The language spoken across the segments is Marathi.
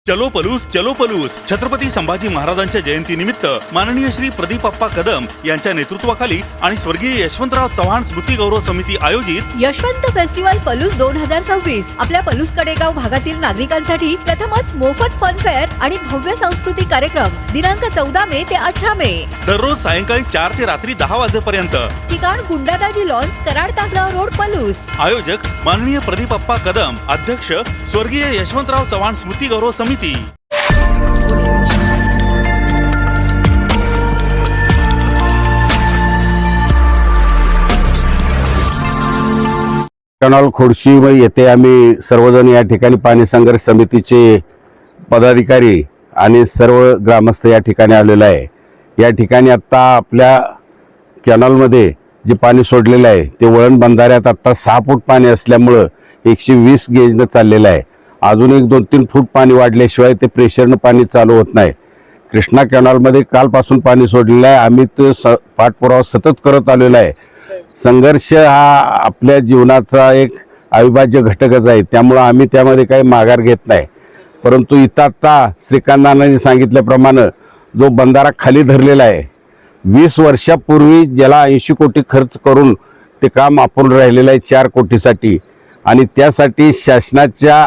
चलो पलूस छत्रपती संभाजी महाराजांच्या जयंतीनिमित्त माननीय श्री प्रदीपप्पा कदम यांच्या नेतृत्वाखाली आणि स्वर्गीय यशवंतराव चव्हाण स्मृती गौरव समिती आयोजित यशवंत फेस्टिवल पलूस 2026 आपल्या पलूस कडेगाव भागातील नागरिकांसाठी प्रथमच मोफत फन फेअर आणि भव्य सांस्कृतिक कार्यक्रम दिनांक 14 मे ते 18 मे दररोज सायंकाळी 4 ते रात्री 10 वाजेपर्यंत। ठिकाण गुंडादाजी लॉन्स, कराड तासगाव रोड, पलूस। आयोजक माननीय प्रदीपप्पा कदम, अध्यक्ष स्वर्गीय यशवंतराव चव्हाण स्मृती गौरव समिती। कॅनॉल खोडशी येथे आम्ही सर्वजण या ठिकाणी पाणी संघर्ष समितीचे पदाधिकारी आणि सर्व ग्रामस्थ या ठिकाणी आलेले आहे। या ठिकाणी आता आपल्या कॅनॉलमध्ये जे पाणी सोडलेलं आहे ते वळण बंधाऱ्यात आता 6 फूट पाणी असल्यामुळे 120 गेजने चाललेलं आहे। अजून 1-2-3 फूट पाणी वाढल्याशिवाय ते प्रेशरने पाणी चालू होत नाही। कृष्णा कॅनॉलमध्ये कालपासून पाणी सोडलेलं आहे। आम्ही तो पाठपुरावा सतत करत आलेलो आहे। संघर्ष हा आपल्या जीवनाचा एक अविभाज्य घटकच आहे, त्यामुळे आम्ही त्यामध्ये काही माघार घेत नाही। परंतु इथं आता श्रीकांतांनी सांगितल्याप्रमाणे जो बंधारा खाली धरलेला आहे 20 वर्षापूर्वी ज्याला 80 कोटी खर्च करून ते काम आपण राहिलेलं आहे 4 कोटीसाठी, आणि त्यासाठी शासनाच्या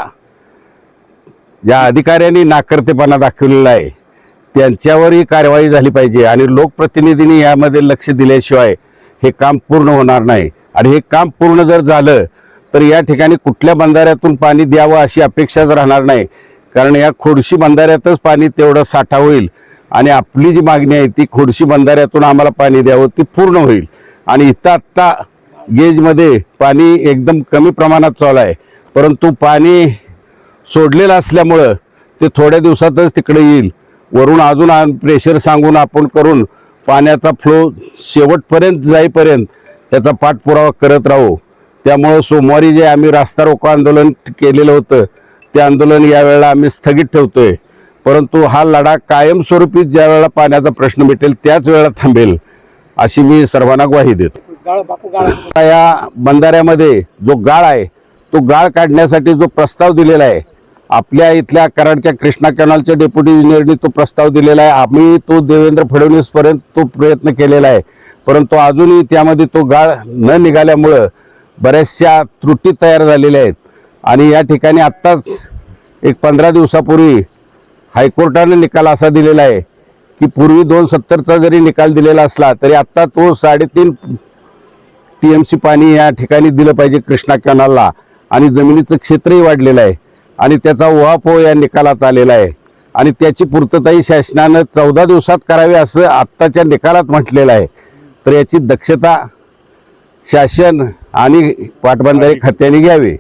ज्या अधिकाऱ्यांनी नाकर्तेपणा दाखवलेला आहे त्यांच्यावरही कारवाई झाली पाहिजे आणि लोकप्रतिनिधींनी यामध्ये लक्ष दिल्याशिवाय हे काम पूर्ण होणार नाही। आणि हे काम पूर्ण जर झालं तर या ठिकाणी कुठल्या बंधाऱ्यातून पाणी द्यावं अशी अपेक्षाच राहणार नाही, कारण या खोडशी बंधाऱ्यातच पाणी तेवढं साठा होईल आणि आपली जी मागणी आहे ती खोडशी बंधाऱ्यातून आम्हाला पाणी द्यावं ती पूर्ण होईल। आणि इथं आत्ता गेजमध्ये पाणी एकदम कमी प्रमाणात चालू आहे, परंतु पाणी सोडलेलं असल्यामुळं ते थोड्या दिवसातच तिकडे येईल। वरून अजून प्रेशर सांगून आपण करून पाण्याचा फ्लो शेवटपर्यंत जाईपर्यंत त्याचा पाठपुरावा करत राहू। त्यामुळे सोमवारी जे आम्ही रास्ता रोको आंदोलन केलेलं होतं ते आंदोलन यावेळेला आम्ही स्थगित ठेवतोय, परंतु हा लढा कायमस्वरूपी ज्या वेळेला पाण्याचा प्रश्न मिटेल त्याच वेळेला थांबेल अशी मी सर्वांना ग्वाही देतो। या बंधाऱ्यामध्ये जो गाळ आहे तो गाळ काढण्यासाठी जो प्रस्ताव दिलेला आहे आपल्या इथल्या कराडच्या कृष्णा कॅनॉलच्या डेप्युटी इंजिनियरनी तो प्रस्ताव दिलेला आहे। आम्ही तो देवेंद्र फडणवीस पर्यंत तो प्रयत्न केलेला आहे, परंतु अजूनही त्यामध्ये तो गाळ न निघाल्यामुळे बऱ्याचशा त्रुटी तयार झालेल्या आहेत। आणि या ठिकाणी आत्ताच एक 15 दिवसापूर्वी हायकोर्टाने निकाल असा दिलेला आहे की पूर्वी 270चा जरी निकाल दिलेला असला तरी आत्ता तो 3.5 TMC पाणी या ठिकाणी दिलं पाहिजे कृष्णा कॅनॉलला, आणि जमिनीचं क्षेत्रही वाढलेलं आहे आणि त्याचा उहापोह या निकालात आलेला आहे। आणि त्याची पूर्तताही शासनानं 14 दिवसात करावी असं आत्ताच्या निकालात म्हटलेलं आहे। तर याची दक्षता शासन आणि पाटबंधारे खात्याने घ्यावी।